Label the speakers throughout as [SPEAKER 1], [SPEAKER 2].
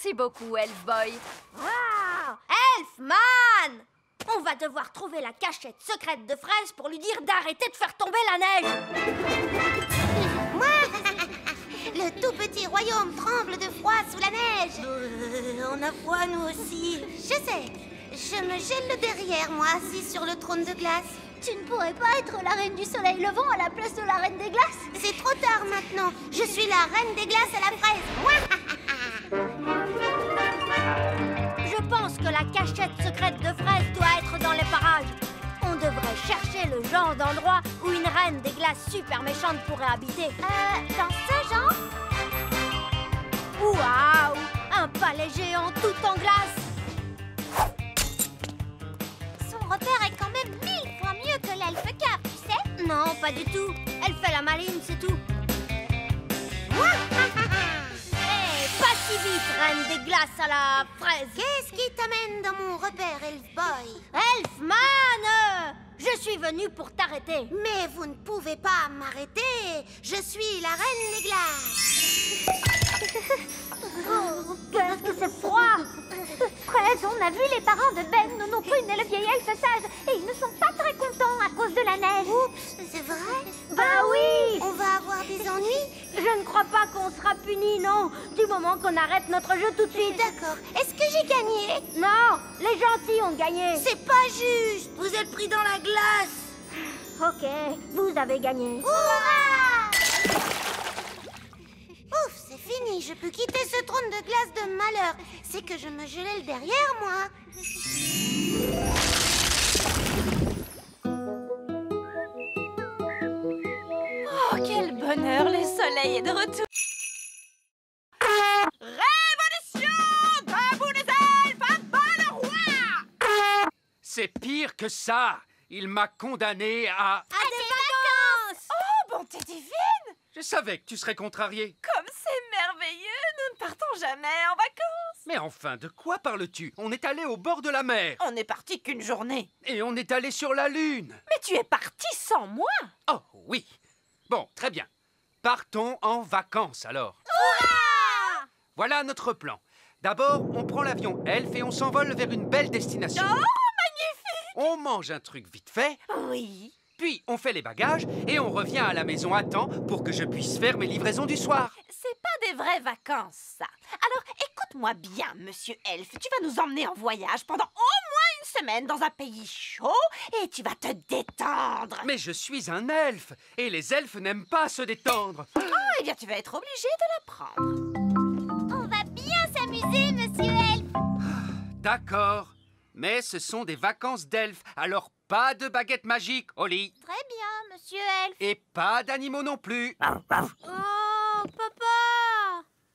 [SPEAKER 1] Merci beaucoup, Elf Boy.
[SPEAKER 2] Wow! Elfman! On va devoir trouver la cachette secrète de Fraise pour lui dire d'arrêter de faire tomber la neige.
[SPEAKER 3] Le tout petit royaume tremble de froid sous la neige.
[SPEAKER 2] On a froid, nous aussi.
[SPEAKER 3] Je sais. Je me gèle le derrière, moi, assis sur le trône de glace.
[SPEAKER 4] Tu ne pourrais pas être la reine du soleil levant à la place de la reine des glaces?
[SPEAKER 3] C'est trop tard maintenant. Je suis la reine des glaces à la fraise.
[SPEAKER 2] Je pense que la cachette secrète de Fraise doit être dans les parages. On devrait chercher le genre d'endroit où une reine des glaces super méchante pourrait habiter.
[SPEAKER 4] Dans ce genre?
[SPEAKER 2] Waouh! Un palais géant tout en glace.
[SPEAKER 4] Son repère est quand même 1000 fois mieux que l'elfe cap, tu sais?
[SPEAKER 2] Non, pas du tout. Elle fait la maline, c'est tout. Hey, pas si vite, reine des glaces à la fraise.
[SPEAKER 3] Qu'est-ce qui t'amène dans mon repère, Elf Boy?
[SPEAKER 2] Elfman! Je suis venue pour t'arrêter.
[SPEAKER 3] Mais vous ne pouvez pas m'arrêter. Je suis la reine des glaces.
[SPEAKER 4] Oh, qu'est-ce que c'est froid! Fraise, on a vu les parents de Ben, Nono Prune et le vieil elfe sage, et ils ne sont pas très contents à cause de la neige.
[SPEAKER 3] Oups, c'est vrai?
[SPEAKER 2] Bah oui!
[SPEAKER 3] On va avoir des ennuis?
[SPEAKER 2] Je ne crois pas qu'on sera puni, non, du moment qu'on arrête notre jeu tout de suite.
[SPEAKER 3] D'accord. Est-ce que j'ai gagné?
[SPEAKER 2] Non, les gentils ont gagné.
[SPEAKER 3] C'est pas juste.
[SPEAKER 2] Vous êtes pris dans la glace. Ok, vous avez gagné.
[SPEAKER 3] Hurrah! Ouf, c'est fini. Je peux quitter ce trône de glace de malheur. C'est que je me gelais le derrière, moi.
[SPEAKER 1] Oh, quel bonheur, le soleil est de retour. Révolution! Debout les elfes, à bas le roi!
[SPEAKER 5] C'est pire que ça. Il m'a condamné à...
[SPEAKER 2] À des vacances.
[SPEAKER 1] Oh, bonté divine!
[SPEAKER 5] Je savais que tu serais contrarié.
[SPEAKER 1] Comme c'est merveilleux, nous ne partons jamais en vacances.
[SPEAKER 5] Mais enfin, de quoi parles-tu? On est allé au bord de la mer.
[SPEAKER 1] On n'est parti qu'une journée.
[SPEAKER 5] Et on est allé sur la Lune.
[SPEAKER 1] Mais tu es parti sans moi.
[SPEAKER 5] Oh, oui. Bon, très bien. Partons en vacances, alors. Voilà notre plan. D'abord, on prend l'avion Elf et on s'envole vers une belle destination.
[SPEAKER 1] Oh, magnifique!
[SPEAKER 5] On mange un truc vite fait,
[SPEAKER 1] Oui.
[SPEAKER 5] puis on fait les bagages et on revient à la maison à temps pour que je puisse faire mes livraisons du soir.
[SPEAKER 1] C'est pas des vraies vacances, ça. Alors, écoute-moi bien, monsieur Elfe. Tu vas nous emmener en voyage pendant au moins une semaine dans un pays chaud et tu vas te détendre.
[SPEAKER 5] Mais je suis un elfe et les elfes n'aiment pas se détendre.
[SPEAKER 1] Oh, eh bien, tu vas être obligé de l'apprendre.
[SPEAKER 4] On va bien s'amuser, monsieur Elfe.
[SPEAKER 5] D'accord, mais ce sont des vacances d'elfes, alors pas de baguette magique au lit.
[SPEAKER 4] Très bien, monsieur Elfe.
[SPEAKER 5] Et pas d'animaux non plus.
[SPEAKER 2] Oh, papa.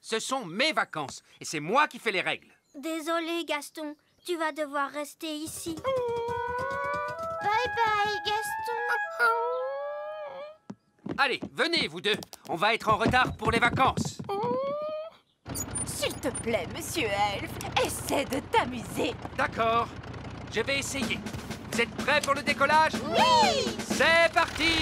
[SPEAKER 5] Ce sont mes vacances et c'est moi qui fais les règles.
[SPEAKER 2] Désolé, Gaston. Tu vas devoir rester ici.
[SPEAKER 4] Bye bye, Gaston.
[SPEAKER 5] Allez, venez vous deux. On va être en retard pour les vacances.
[SPEAKER 1] S'il te plaît, monsieur Elfe, essaie de t'amuser.
[SPEAKER 5] D'accord, je vais essayer. Vous êtes prêts pour le décollage?
[SPEAKER 4] Oui!
[SPEAKER 5] C'est parti!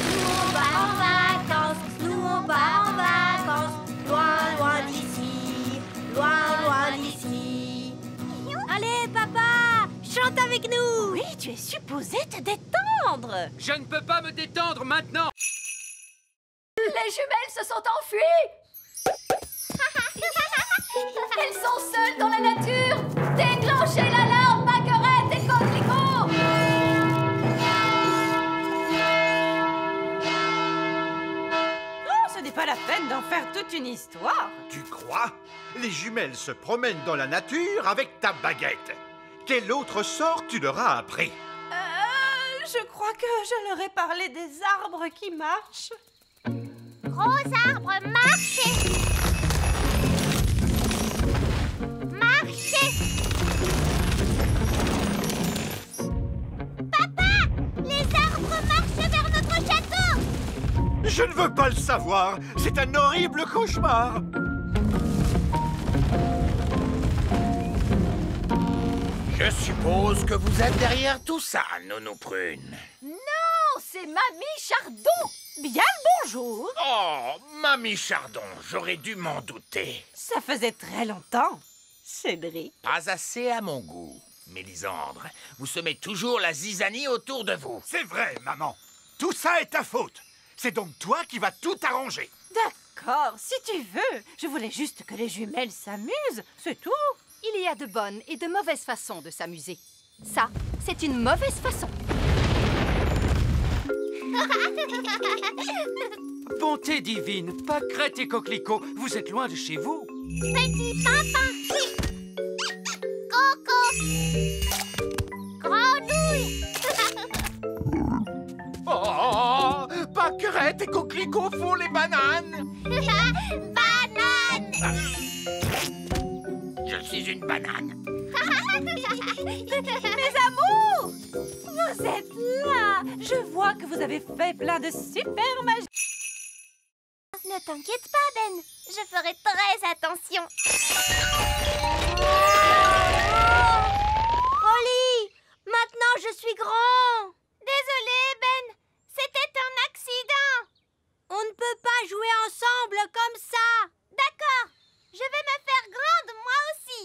[SPEAKER 2] Nous on va en vacances, nous on va en vacances, loin, loin d'ici, loin, loin d'ici. Allez, papa, chante avec nous.
[SPEAKER 1] Oui, tu es supposé te détendre.
[SPEAKER 5] Je ne peux pas me détendre maintenant.
[SPEAKER 1] Les jumelles se sont enfuies. Elles sont seules dans la nature. Déclenchez l'alarme, Marguerite et Coquelicot. Oh, ce n'est pas la peine d'en faire toute une histoire.
[SPEAKER 6] Tu crois? Les jumelles se promènent dans la nature avec ta baguette. Quel autre sort tu leur as appris?
[SPEAKER 1] Je crois que je leur ai parlé des arbres qui marchent.
[SPEAKER 4] Gros arbre, marchez! Marchez! Papa! Les arbres marchent vers notre château!
[SPEAKER 6] Je ne veux pas le savoir. C'est un horrible cauchemar.
[SPEAKER 7] Je suppose que vous êtes derrière tout ça, Nono Prune.
[SPEAKER 1] Non, c'est Mamie Chardon. Bien le Bonjour.
[SPEAKER 7] Oh, Mamie Chardon, j'aurais dû m'en douter.
[SPEAKER 1] Ça faisait très longtemps, Cédric.
[SPEAKER 7] Pas assez à mon goût. Mélisandre, vous semez toujours la zizanie autour de vous.
[SPEAKER 6] C'est vrai, maman. Tout ça est ta faute. C'est donc toi qui vas tout arranger.
[SPEAKER 1] D'accord, si tu veux. Je voulais juste que les jumelles s'amusent, c'est tout.
[SPEAKER 2] Il y a de bonnes et de mauvaises façons de s'amuser. Ça, c'est une mauvaise façon.
[SPEAKER 5] Bonté divine, pâquerette et coquelicot, vous êtes loin de chez vous.
[SPEAKER 4] Petit papa. Coco. Grenouille.
[SPEAKER 7] Oh, pâquerette et coquelicot font les bananes.
[SPEAKER 4] Banane.
[SPEAKER 7] Je suis une banane.
[SPEAKER 1] Mes amours, vous êtes là. Je vois que vous avez fait plein de super magie.
[SPEAKER 4] Ne t'inquiète pas, Ben. Je ferai très attention.
[SPEAKER 2] Holly, maintenant je suis grand.
[SPEAKER 4] Désolé, Ben. C'était un accident.
[SPEAKER 2] On ne peut pas jouer ensemble comme ça.
[SPEAKER 4] D'accord. Je vais me faire grande, moi aussi.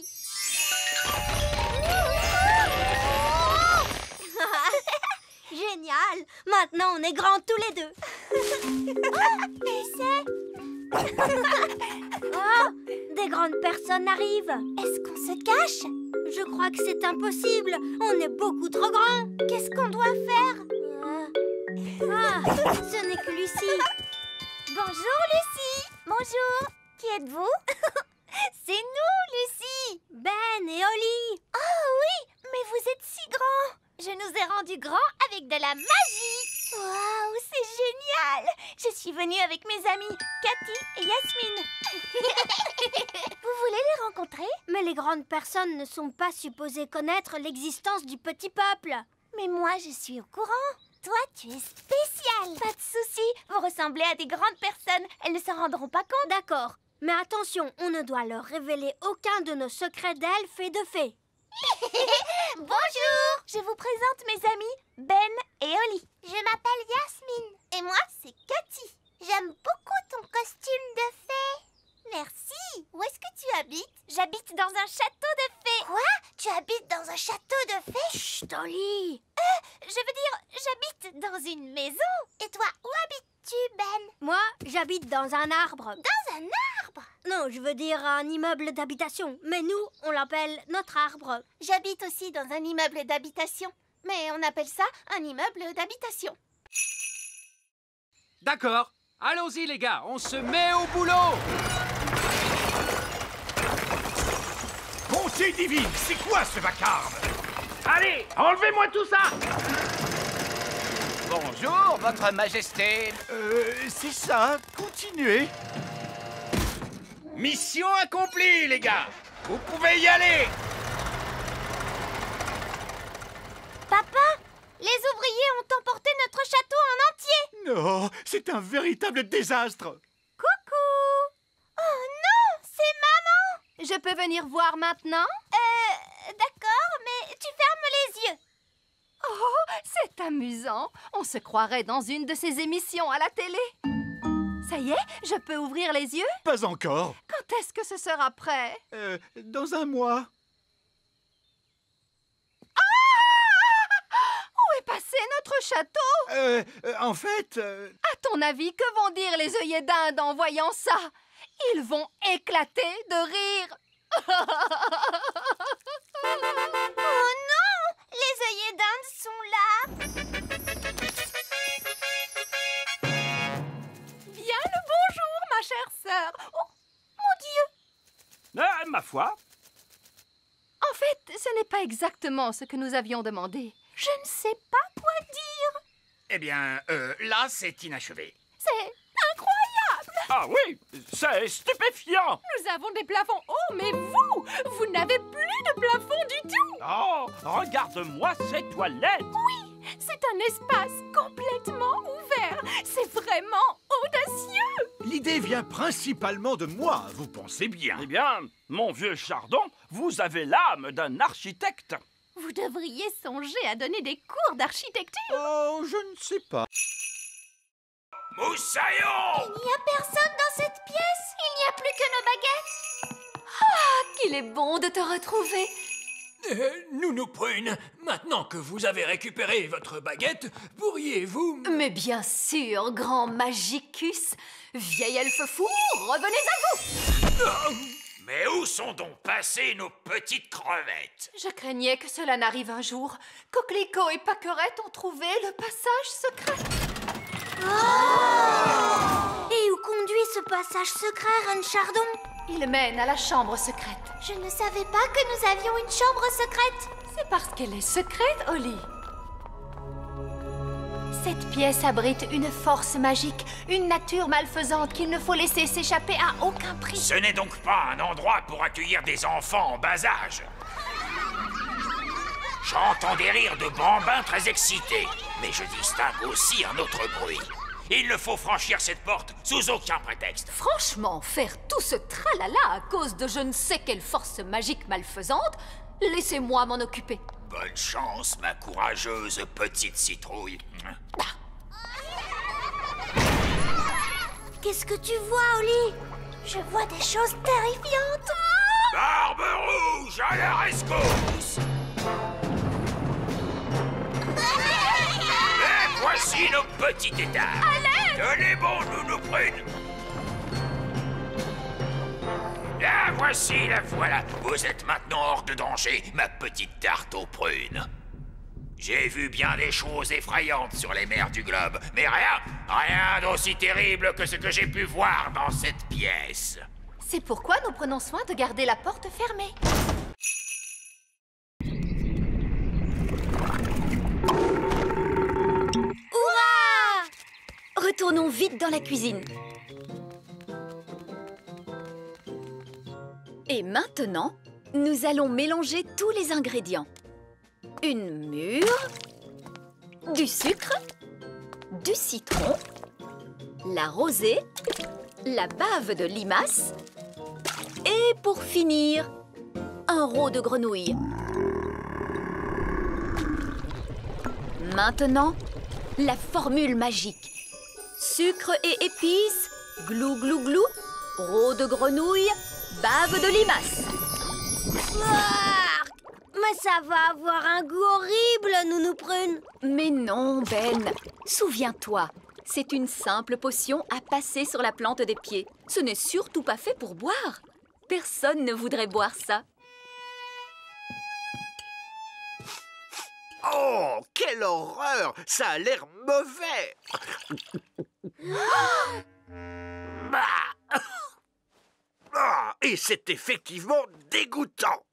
[SPEAKER 2] Génial. Maintenant on est grands tous les deux.
[SPEAKER 4] Et c'est...
[SPEAKER 2] Oh, des grandes personnes arrivent.
[SPEAKER 4] Est-ce qu'on se cache?
[SPEAKER 2] Je crois que c'est impossible. On est beaucoup trop grands.
[SPEAKER 4] Qu'est-ce qu'on doit faire?
[SPEAKER 2] Ce n'est que Lucie.
[SPEAKER 4] Bonjour, Lucie. Bonjour. Qui êtes-vous? C'est nous, Lucie.
[SPEAKER 2] Ben et Holly.
[SPEAKER 4] Oh oui, mais vous êtes si grands. Je nous ai rendus grands avec de la magie. Waouh, c'est génial. Je suis venue avec mes amis, Cathy et Yasmine. Vous voulez les rencontrer?
[SPEAKER 2] Mais les grandes personnes ne sont pas supposées connaître l'existence du petit peuple.
[SPEAKER 4] Mais moi, je suis au courant. Toi, tu es spécial. Pas de souci, vous ressemblez à des grandes personnes. Elles ne s'en rendront pas compte.
[SPEAKER 2] D'accord, mais attention, on ne doit leur révéler aucun de nos secrets d'elfes et de fées.
[SPEAKER 4] Bonjour. Je vous présente mes amis, Ben et Holly. Je m'appelle Yasmine. Et moi, c'est Cathy. J'aime beaucoup ton costume de fée. Merci. Où est-ce que tu habites? J'habite dans un château de fées. Quoi? Tu habites dans un château de fées?
[SPEAKER 2] Chut, Holly.
[SPEAKER 4] Je veux dire, j'habite dans une maison. Et toi, où habites-tu, Ben?
[SPEAKER 2] Moi, j'habite dans un arbre.
[SPEAKER 4] Dans un arbre?
[SPEAKER 2] Non, je veux dire un immeuble d'habitation. Mais nous, on l'appelle notre arbre.
[SPEAKER 4] J'habite aussi dans un immeuble d'habitation. Mais on appelle ça un immeuble d'habitation.
[SPEAKER 5] D'accord, allons-y les gars, on se met au boulot.
[SPEAKER 6] Bonté divine, c'est quoi ce vacarme?
[SPEAKER 7] Allez, enlevez-moi tout ça. Bonjour, votre majesté.
[SPEAKER 6] C'est ça, continuez.
[SPEAKER 7] Mission accomplie, les gars. Vous pouvez y aller.
[SPEAKER 4] Papa, les ouvriers ont emporté notre château en entier.
[SPEAKER 6] Non, c'est un véritable désastre.
[SPEAKER 4] Coucou. Oh non, c'est maman.
[SPEAKER 2] Je peux venir voir maintenant?
[SPEAKER 4] D'accord, mais tu fermes les yeux.
[SPEAKER 2] Oh, c'est amusant. On se croirait dans une de ces émissions à la télé. Ça y est, je peux ouvrir les yeux?
[SPEAKER 6] Pas encore.
[SPEAKER 2] Quand est-ce que ce sera prêt?
[SPEAKER 6] Dans un mois.
[SPEAKER 2] Où est passé notre château?
[SPEAKER 6] En fait...
[SPEAKER 2] À ton avis, que vont dire les œillets d'Inde en voyant ça? Ils vont éclater de rire.
[SPEAKER 4] Oh non, les œillets d'Inde sont là.
[SPEAKER 2] Bien le bonjour, ma chère sœur. Oh, mon Dieu.
[SPEAKER 7] Ma foi.
[SPEAKER 2] En fait, ce n'est pas exactement ce que nous avions demandé. Je ne sais pas quoi dire.
[SPEAKER 7] Eh bien, là, c'est inachevé.
[SPEAKER 2] C'est incroyable.
[SPEAKER 7] Ah oui, c'est stupéfiant.
[SPEAKER 2] Nous avons des plafonds hauts, mais vous n'avez plus de plafond du tout.
[SPEAKER 7] Oh, regarde-moi ces toilettes.
[SPEAKER 2] Oui, c'est un espace complètement ouvert. C'est vraiment audacieux.
[SPEAKER 6] L'idée vient principalement de moi, vous pensez bien.
[SPEAKER 8] Eh bien, mon vieux Chardon, vous avez l'âme d'un architecte.
[SPEAKER 2] Vous devriez songer à donner des cours d'architecture.
[SPEAKER 6] Oh, je ne sais pas.
[SPEAKER 7] Moussaillon!
[SPEAKER 4] Il n'y a personne dans cette pièce. Il n'y a plus que nos baguettes.
[SPEAKER 2] Qu'il est bon de te retrouver.
[SPEAKER 9] Nounou Prune, maintenant que vous avez récupéré votre baguette, pourriez-vous...
[SPEAKER 2] Mais bien sûr, grand Magicus. Vieil elfe fou, revenez à vous.
[SPEAKER 7] Mais où sont donc passées nos petites crevettes?
[SPEAKER 2] Je craignais que cela n'arrive un jour. Coquelicot et Paquerette ont trouvé le passage secret.
[SPEAKER 3] Et où conduit ce passage secret, Reine Chardon?
[SPEAKER 2] Il mène à la chambre secrète.
[SPEAKER 4] Je ne savais pas que nous avions une chambre secrète.
[SPEAKER 2] C'est parce qu'elle est secrète, Holly. Cette pièce abrite une force magique, une nature malfaisante qu'il ne faut laisser s'échapper à aucun prix.
[SPEAKER 7] Ce n'est donc pas un endroit pour accueillir des enfants en bas âge. J'entends des rires de bambins très excités, mais je distingue aussi un autre bruit. Il ne faut franchir cette porte sous aucun prétexte.
[SPEAKER 2] Franchement, faire tout ce tralala à cause de je ne sais quelle force magique malfaisante, laissez-moi m'en occuper.
[SPEAKER 7] Bonne chance, ma courageuse petite citrouille.
[SPEAKER 3] Qu'est-ce que tu vois, Holly?
[SPEAKER 4] Je vois des choses terrifiantes.
[SPEAKER 7] Barbe rouge à la rescousse! Et voici nos petits états. Tenez bon, Nounou Prune. La voici, la voilà. Vous êtes maintenant hors de danger, ma petite tarte aux prunes. J'ai vu bien des choses effrayantes sur les mers du globe, mais rien d'aussi terrible que ce que j'ai pu voir dans cette pièce.
[SPEAKER 2] C'est pourquoi nous prenons soin de garder la porte fermée.
[SPEAKER 3] Hurrah! Retournons vite dans la cuisine. Et maintenant, nous allons mélanger tous les ingrédients. Une mûre, du sucre, du citron, la rosée, la bave de limace et pour finir, un rôt de grenouille. Maintenant, la formule magique. Sucre et épices, glou glou glou, rôt de grenouille, bave de limace.
[SPEAKER 4] Mais ça va avoir un goût horrible, Nounou Prune.
[SPEAKER 3] Mais non, Ben. Souviens-toi, c'est une simple potion à passer sur la plante des pieds. Ce n'est surtout pas fait pour boire. Personne ne voudrait boire ça.
[SPEAKER 6] Oh, quelle horreur! Ça a l'air mauvais! Et c'est effectivement dégoûtant!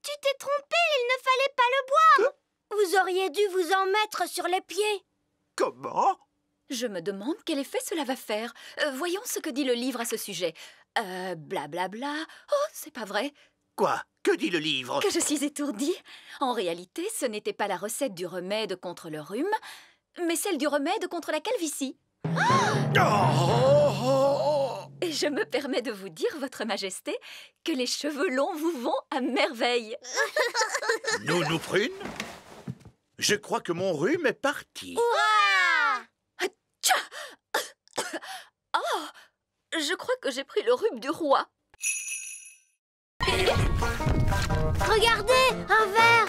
[SPEAKER 4] Tu t'es trompé, il ne fallait pas le boire. Vous auriez dû vous en mettre sur les pieds.
[SPEAKER 6] Comment?
[SPEAKER 3] Je me demande quel effet cela va faire. Voyons ce que dit le livre à ce sujet. Blablabla. Oh, c'est pas vrai.
[SPEAKER 6] Quoi? Que dit le livre?
[SPEAKER 3] Que je suis étourdie. En réalité, ce n'était pas la recette du remède contre le rhume, mais celle du remède contre la calvitie. Et je me permets de vous dire, Votre Majesté, que les cheveux longs vous vont à merveille.
[SPEAKER 6] Nounou Prune? Je crois que mon rhume est parti.
[SPEAKER 3] Oh, je crois que j'ai pris le rhume du roi.
[SPEAKER 4] Regardez, un verre.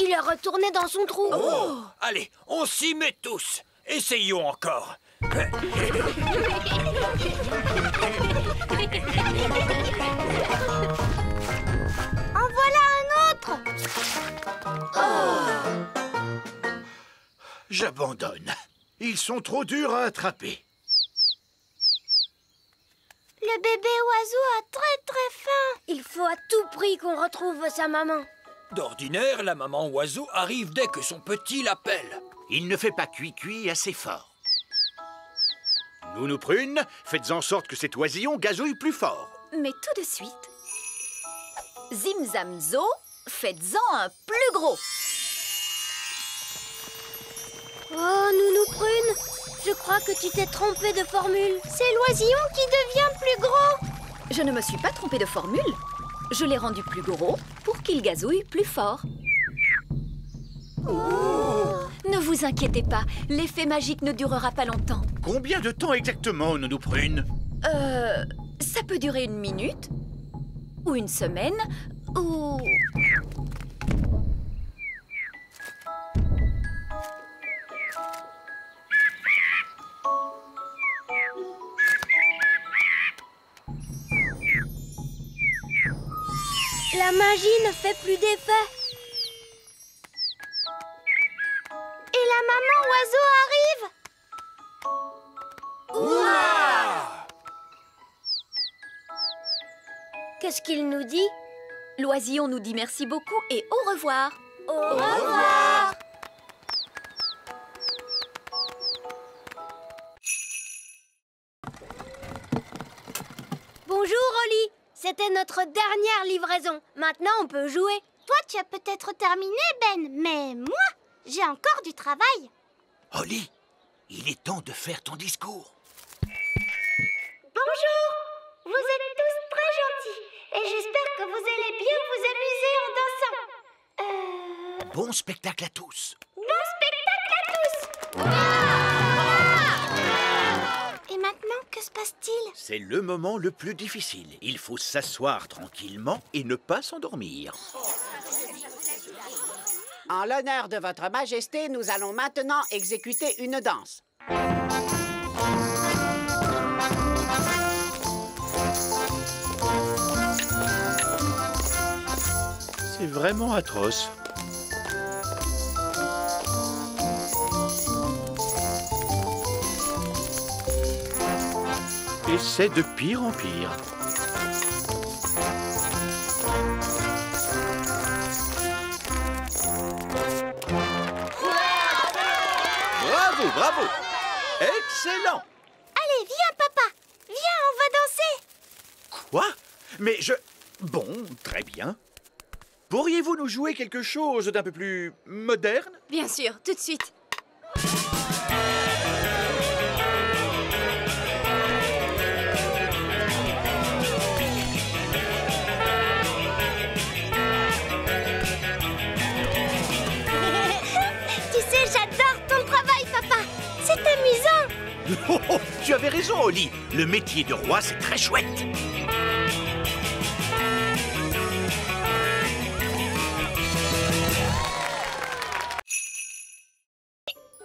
[SPEAKER 4] Il est retourné dans son trou.
[SPEAKER 9] Oh, allez, on s'y met tous. Essayons encore.
[SPEAKER 4] En voilà un autre.
[SPEAKER 6] J'abandonne. Ils sont trop durs à attraper.
[SPEAKER 4] Le bébé oiseau a très faim. Il faut à tout prix qu'on retrouve sa maman.
[SPEAKER 9] D'ordinaire, la maman oiseau arrive dès que son petit l'appelle.
[SPEAKER 6] Il ne fait pas cuit assez fort. Nounou Prune, faites en sorte que cet oisillon gazouille plus fort.
[SPEAKER 3] Mais tout de suite, Zimzamzo, faites-en un plus gros.
[SPEAKER 4] Oh, Nounou Prune, je crois que tu t'es trompée de formule. C'est l'oisillon qui devient plus gros.
[SPEAKER 3] Je ne me suis pas trompée de formule. Je l'ai rendu plus gros pour qu'il gazouille plus fort.
[SPEAKER 4] Oh.
[SPEAKER 3] Ne vous inquiétez pas, l'effet magique ne durera pas longtemps.
[SPEAKER 6] Combien de temps exactement, Nounou Prune?
[SPEAKER 3] Ça peut durer 1 minute, ou 1 semaine, ou...
[SPEAKER 2] La magie ne fait plus d'effet. Et la maman oiseau arrive. Ouah! Qu'est-ce qu'il nous dit?
[SPEAKER 3] L'oisillon nous dit merci beaucoup et au revoir.
[SPEAKER 2] Au revoir. Bonjour, Oli. C'était notre dernière livraison. Maintenant, on peut jouer.
[SPEAKER 4] Toi, tu as peut-être terminé, Ben, mais moi, j'ai encore du travail.
[SPEAKER 7] Oli, il est temps de faire ton discours.
[SPEAKER 2] Bonjour. Vous êtes tous très gentils. Et j'espère que vous allez bien vous amuser en dansant.
[SPEAKER 7] Bon spectacle à tous.
[SPEAKER 2] Bon spectacle à tous.
[SPEAKER 4] Et maintenant, que se passe-t-il?
[SPEAKER 6] C'est le moment le plus difficile. Il faut s'asseoir tranquillement et ne pas s'endormir.
[SPEAKER 10] En l'honneur de votre majesté, nous allons maintenant exécuter une danse.
[SPEAKER 6] C'est vraiment atroce. Et c'est de pire en pire. Bravo, bravo! Excellent!
[SPEAKER 4] Allez, viens, papa. Viens, on va danser.
[SPEAKER 6] Quoi? Mais je... Bon, très bien. Pourriez-vous nous jouer quelque chose d'un peu plus moderne?
[SPEAKER 3] Bien sûr, tout de suite.
[SPEAKER 4] Tu sais, j'adore ton travail, papa. C'est amusant.
[SPEAKER 6] Oh, oh, tu avais raison, Oli. Le métier de roi, c'est très chouette.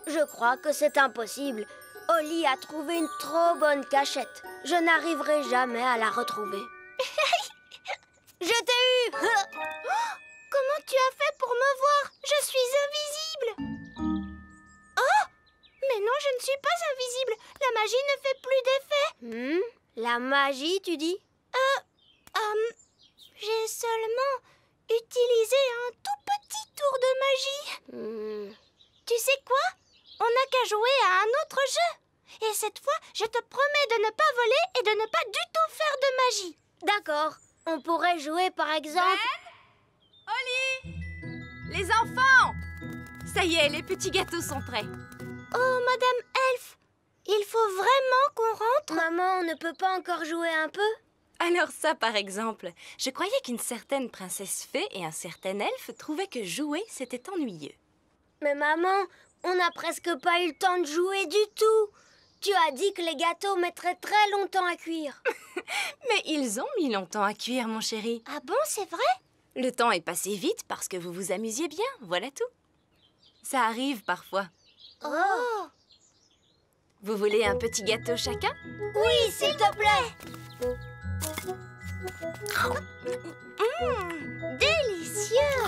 [SPEAKER 2] Je crois que c'est impossible. Oli a trouvé une trop bonne cachette. Je n'arriverai jamais à la retrouver. Je t'ai eu.
[SPEAKER 4] Comment tu as fait pour me voir? Je suis invisible. Oh! Mais non, je ne suis pas invisible. La magie ne fait plus d'effet.
[SPEAKER 2] La magie, tu dis?
[SPEAKER 4] J'ai seulement utilisé un tout petit tour de magie. Tu sais quoi? On n'a qu'à jouer à un autre jeu. Et cette fois, je te promets de ne pas voler et de ne pas du tout faire de magie.
[SPEAKER 2] D'accord. On pourrait jouer, par exemple...
[SPEAKER 3] Oli! Les enfants! Ça y est, les petits gâteaux sont prêts.
[SPEAKER 4] Oh, Madame Elf, il faut vraiment qu'on rentre.
[SPEAKER 2] Maman, on ne peut pas encore jouer un peu?
[SPEAKER 11] Alors ça, par exemple, je croyais qu'une certaine princesse fée et un certain elfe trouvaient que jouer, c'était ennuyeux.
[SPEAKER 2] Mais maman, on n'a presque pas eu le temps de jouer du tout. Tu as dit que les gâteaux mettraient très longtemps à cuire.
[SPEAKER 11] Mais ils ont mis longtemps à cuire, mon chéri.
[SPEAKER 4] Ah bon, c'est vrai?
[SPEAKER 11] Le temps est passé vite parce que vous vous amusiez bien, voilà tout. Ça arrive parfois.
[SPEAKER 4] Oh!
[SPEAKER 11] Vous voulez un petit gâteau chacun?
[SPEAKER 2] Oui, s'il te plaît.
[SPEAKER 4] Délicieux!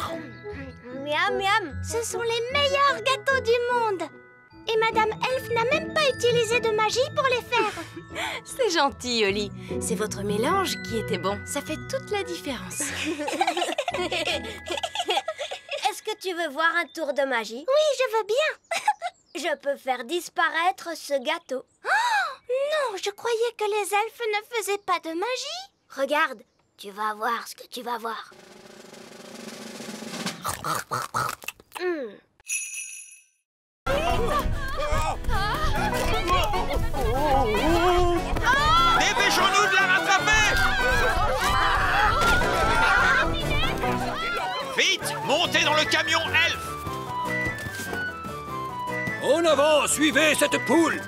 [SPEAKER 2] Miam, miam.
[SPEAKER 4] Ce sont les meilleurs gâteaux du monde. Et Madame Elf n'a même pas utilisé de magie pour les faire.
[SPEAKER 11] C'est gentil, Oli. C'est votre mélange qui était bon. Ça fait toute la différence.
[SPEAKER 2] Est-ce que tu veux voir un tour de magie?
[SPEAKER 4] Oui, je veux bien.
[SPEAKER 2] Je peux faire disparaître ce gâteau.
[SPEAKER 4] Oh, non, je croyais que les elfes ne faisaient pas de magie.
[SPEAKER 2] Regarde, tu vas voir ce que tu vas voir.
[SPEAKER 7] Dépêchons-nous de la rattraper! Vite, montez dans le camion elfe!
[SPEAKER 9] En avant, suivez cette poule.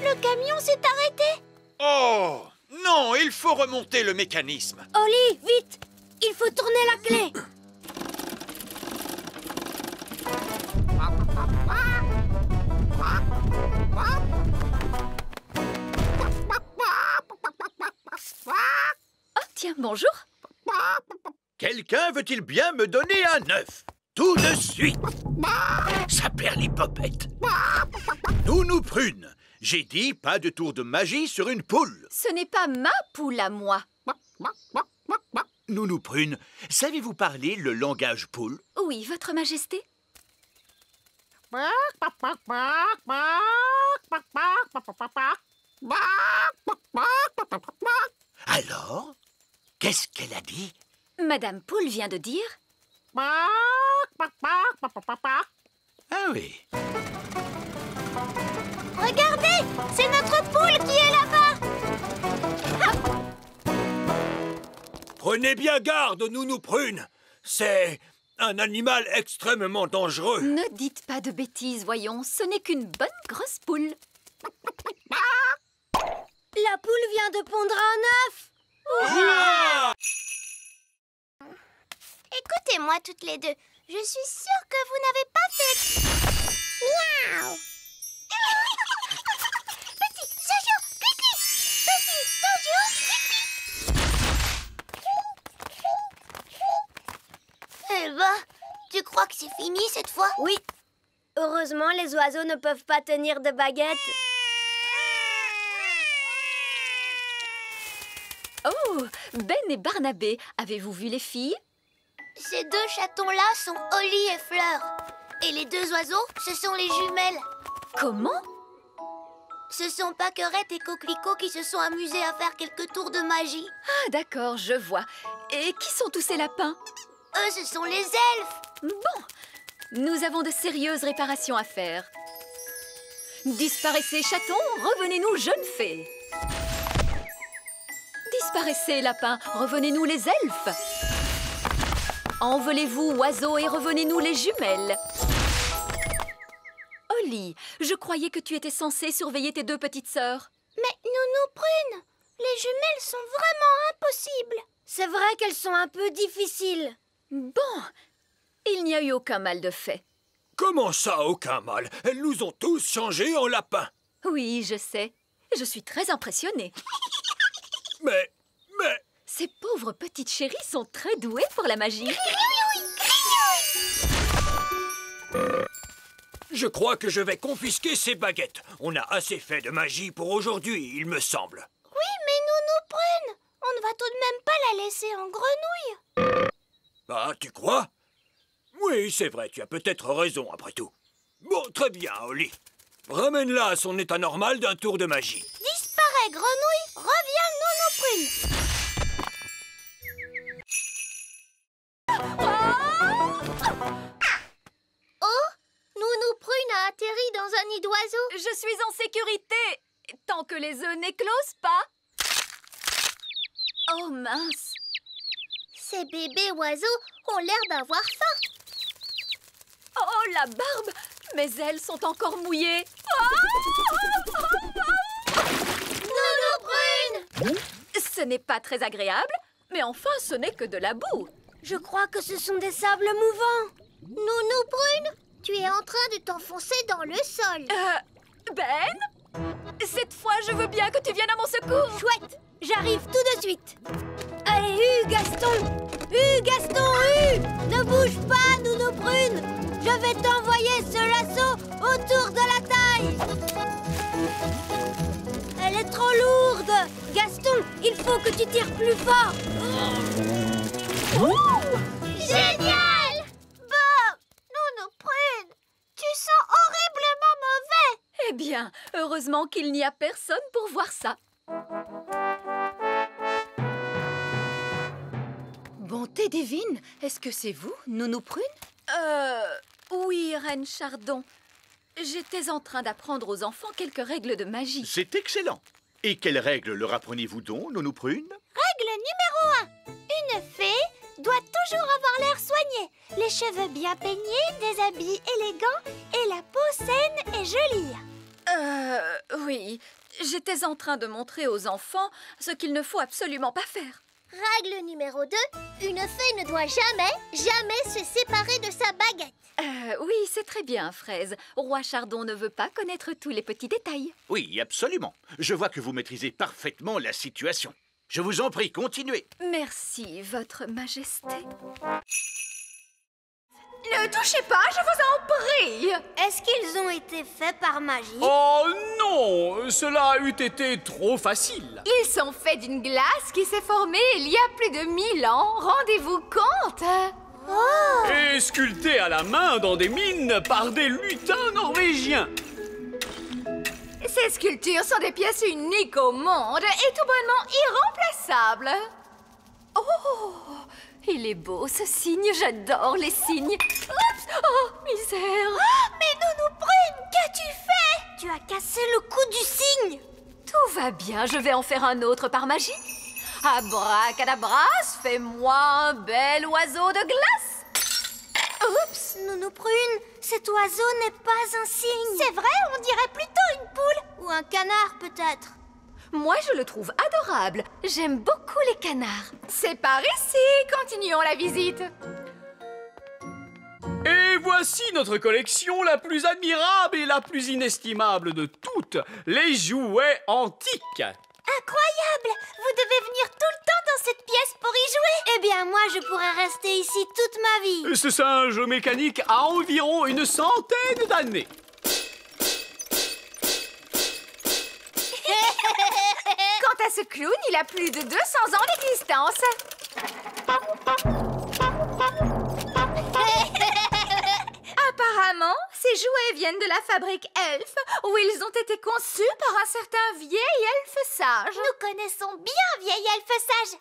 [SPEAKER 2] Le camion s'est arrêté.
[SPEAKER 6] Oh non, il faut remonter le mécanisme.
[SPEAKER 2] Oli, vite! Il faut tourner la clé.
[SPEAKER 3] Oh, tiens, bonjour.
[SPEAKER 6] Quelqu'un veut-il bien me donner un œuf? Tout de suite. Ça perd les popettes. Nounou Prune, j'ai dit pas de tour de magie sur une poule.
[SPEAKER 3] Ce n'est pas ma poule à moi.
[SPEAKER 6] Nounou Prune, savez-vous parler le langage poule?
[SPEAKER 3] Oui, Votre Majesté.
[SPEAKER 6] Alors, qu'est-ce qu'elle a dit?
[SPEAKER 3] Madame Poule vient de dire...
[SPEAKER 6] Ah oui.
[SPEAKER 2] Regardez, c'est notre poule qui est là-bas.
[SPEAKER 9] Prenez bien garde, Nounou Prune. C'est un animal extrêmement dangereux.
[SPEAKER 3] Ne dites pas de bêtises, voyons. Ce n'est qu'une bonne grosse poule.
[SPEAKER 2] La poule vient de pondre un œuf.
[SPEAKER 9] Hurrah!
[SPEAKER 4] Écoutez-moi toutes les deux. Je suis sûre que vous n'avez pas fait... Miaou. Petit Jojo, pipi. Petit Jojo, pipi. Eh ben, tu crois que c'est fini cette fois?
[SPEAKER 2] Oui. Heureusement, les oiseaux ne peuvent pas tenir de baguette.
[SPEAKER 3] Oh, Ben et Barnabé, avez-vous vu les filles?
[SPEAKER 4] Ces deux chatons-là sont Oli et Fleur. Et les deux oiseaux, ce sont les jumelles.
[SPEAKER 3] Comment?
[SPEAKER 4] Ce sont Pâquerette et Coquelicot qui se sont amusés à faire quelques tours de magie.
[SPEAKER 3] Ah, d'accord, je vois. Et qui sont tous ces lapins?
[SPEAKER 4] Eux, ce sont les elfes.
[SPEAKER 3] Bon, nous avons de sérieuses réparations à faire. Disparaissez, chatons, revenez-nous, jeunes fées. Disparaissez, lapins, revenez-nous, les elfes. Envolez-vous, oiseaux, et revenez-nous, les jumelles. Oli, je croyais que tu étais censée surveiller tes deux petites sœurs.
[SPEAKER 4] Mais Nounou Prune, les jumelles sont vraiment impossibles.
[SPEAKER 2] C'est vrai qu'elles sont un peu difficiles.
[SPEAKER 3] Bon, il n'y a eu aucun mal de fait.
[SPEAKER 9] Comment ça, aucun mal? Elles nous ont tous changés en lapins.
[SPEAKER 3] Oui, je sais. Je suis très impressionnée.
[SPEAKER 9] Mais...
[SPEAKER 3] Ces pauvres petites chéries sont très douées pour la magie.
[SPEAKER 9] Je crois que je vais confisquer ces baguettes. On a assez fait de magie pour aujourd'hui, il me semble.
[SPEAKER 4] Oui, mais Nounou Prune, on ne va tout de même pas la laisser en grenouille.
[SPEAKER 9] Ah, tu crois? Oui, c'est vrai, tu as peut-être raison après tout. Bon, très bien, Oli. Ramène-la à son état normal d'un tour de magie.
[SPEAKER 4] Disparaît, grenouille, reviens, Nounou Prune. Oh, Nounou Prune a atterri dans un nid d'oiseaux.
[SPEAKER 3] Je suis en sécurité, tant que les œufs n'éclosent pas. Oh mince.
[SPEAKER 4] Ces bébés oiseaux ont l'air d'avoir faim.
[SPEAKER 3] Oh, la barbe! Mes ailes sont encore mouillées.
[SPEAKER 4] Nounou Prune!
[SPEAKER 3] Ce n'est pas très agréable, mais enfin, ce n'est que de la boue.
[SPEAKER 2] Je crois que ce sont des sables mouvants.
[SPEAKER 4] Nounou Prune, tu es en train de t'enfoncer dans le sol.
[SPEAKER 3] Ben? Cette fois, je veux bien que tu viennes à mon secours.
[SPEAKER 2] Chouette, j'arrive tout de suite. Allez, Gaston! Gaston, ne bouge pas, Nounou Prune. Je vais t'envoyer ce lasso autour de la taille. Elle est trop lourde. Gaston, il faut que tu tires plus fort.
[SPEAKER 4] Génial! Bon, Nounou Prune, tu sens horriblement mauvais.
[SPEAKER 3] Eh bien, heureusement qu'il n'y a personne pour voir ça. bonté divine, est-ce que c'est vous, Nounou Prune? Oui, Reine Chardon. J'étais en train d'apprendre aux enfants quelques règles de magie.
[SPEAKER 6] C'est excellent. Et quelles règles leur apprenez-vous donc, Nounou Prune?
[SPEAKER 4] Règle numéro 1. Une fée doit toujours avoir l'air soigné, les cheveux bien peignés, des habits élégants et la peau saine et jolie.
[SPEAKER 3] Oui. J'étais en train de montrer aux enfants ce qu'il ne faut absolument pas faire.
[SPEAKER 4] Règle numéro 2. Une fée ne doit jamais se séparer de sa baguette.
[SPEAKER 3] Oui, c'est très bien, Fraise. Roi Chardon ne veut pas connaître tous les petits détails.
[SPEAKER 6] Oui, absolument. Je vois que vous maîtrisez parfaitement la situation. Je vous en prie, continuez.
[SPEAKER 3] Merci, Votre Majesté.
[SPEAKER 2] Ne touchez pas, je vous en prie.
[SPEAKER 4] Est-ce qu'ils ont été faits par magie?
[SPEAKER 12] Oh non, cela eût été trop facile.
[SPEAKER 2] Ils sont faits d'une glace qui s'est formée il y a plus de 1000 ans. Rendez-vous compte?
[SPEAKER 4] Oh!
[SPEAKER 12] Et sculptés à la main dans des mines par des lutins norvégiens.
[SPEAKER 2] Ces sculptures sont des pièces uniques au monde et tout bonnement irremplaçables.
[SPEAKER 3] Oh, il est beau ce signe, j'adore les signes. Oups, oh, misère.
[SPEAKER 4] Mais Nounou Prune, qu'as-tu fait? Tu as cassé le cou du cygne.
[SPEAKER 3] Tout va bien, je vais en faire un autre par magie. Abracadabras, fais-moi un bel oiseau de glace.
[SPEAKER 4] Oups, Nounou Prune, cet oiseau n'est pas un cygne. C'est vrai, on dirait plutôt une poule. Ou un canard peut-être.
[SPEAKER 3] Moi, je le trouve adorable. J'aime beaucoup les canards.
[SPEAKER 2] C'est par ici, continuons la visite.
[SPEAKER 12] Et voici notre collection la plus admirable et la plus inestimable de toutes, les jouets antiques.
[SPEAKER 4] Incroyable! Vous devez venir tout le temps dans cette pièce pour y jouer. Eh bien, moi, je pourrais rester ici toute ma vie.
[SPEAKER 12] Ce singe mécanique a environ une centaine d'années.
[SPEAKER 2] Quant à ce clown, il a plus de 200 ans d'existence. Apparemment, ces jouets viennent de la fabrique Elf, où ils ont été conçus par un certain vieil elfe sage.
[SPEAKER 4] Nous connaissons bien vieil elfe sage.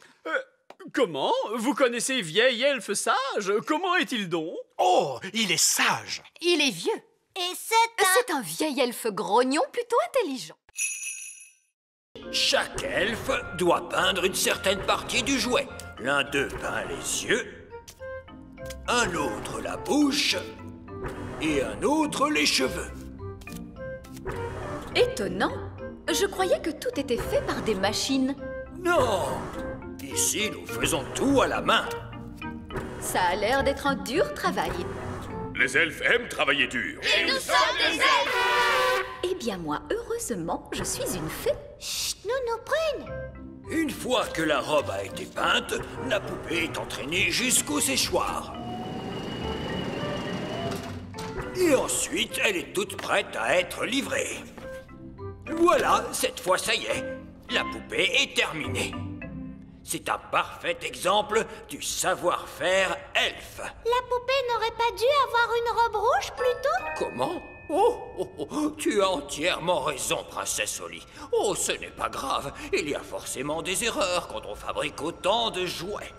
[SPEAKER 12] Comment? Vous connaissez vieil elfe sage? Comment est-il donc?
[SPEAKER 6] Oh, il est sage.
[SPEAKER 3] Il est vieux.
[SPEAKER 4] Et c'est
[SPEAKER 3] un vieil elfe grognon plutôt intelligent.
[SPEAKER 9] Chaque elfe doit peindre une certaine partie du jouet. L'un d'eux peint les yeux, un autre la bouche et un autre les cheveux.
[SPEAKER 3] Étonnant. Je croyais que tout était fait par des machines.
[SPEAKER 9] Non! Ici, nous faisons tout à la main.
[SPEAKER 3] Ça a l'air d'être un dur travail.
[SPEAKER 13] Les elfes aiment travailler dur.
[SPEAKER 4] Et nous sommes des elfes!
[SPEAKER 3] Eh bien moi, heureusement, je suis une fée.
[SPEAKER 4] Chut, Nounou Prune!
[SPEAKER 9] Une fois que la robe a été peinte, la poupée est entraînée jusqu'au séchoir. Et ensuite, elle est toute prête à être livrée. Voilà, cette fois, ça y est. La poupée est terminée. C'est un parfait exemple du savoir-faire elfe.
[SPEAKER 4] La poupée n'aurait pas dû avoir une robe rouge plutôt?
[SPEAKER 9] Comment? Oh, tu as entièrement raison, princesse Oli. Oh, ce n'est pas grave. Il y a forcément des erreurs quand on fabrique autant de jouets.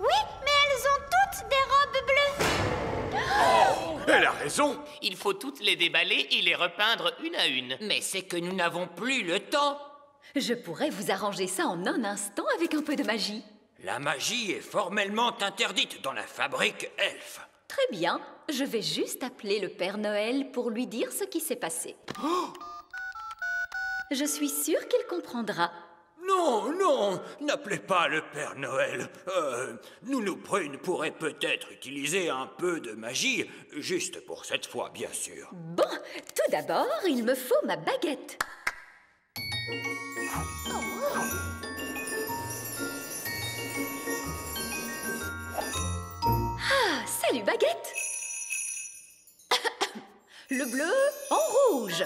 [SPEAKER 4] Oui, mais elles ont toutes des robes bleues.
[SPEAKER 13] Oh, elle a raison.
[SPEAKER 14] Il faut toutes les déballer et les repeindre une à une.
[SPEAKER 9] Mais c'est que nous n'avons plus le temps.
[SPEAKER 3] Je pourrais vous arranger ça en un instant avec un peu de magie.
[SPEAKER 9] La magie est formellement interdite dans la fabrique elfe.
[SPEAKER 3] Très bien, je vais juste appeler le Père Noël pour lui dire ce qui s'est passé.
[SPEAKER 9] Oh!
[SPEAKER 3] Je suis sûre qu'il comprendra.
[SPEAKER 9] Non, n'appelez pas le Père Noël. Nounou Prune pourrait peut-être utiliser un peu de magie, juste pour cette fois, bien sûr.
[SPEAKER 3] Bon, tout d'abord, il me faut ma baguette. Ah, salut baguette. Le bleu en rouge.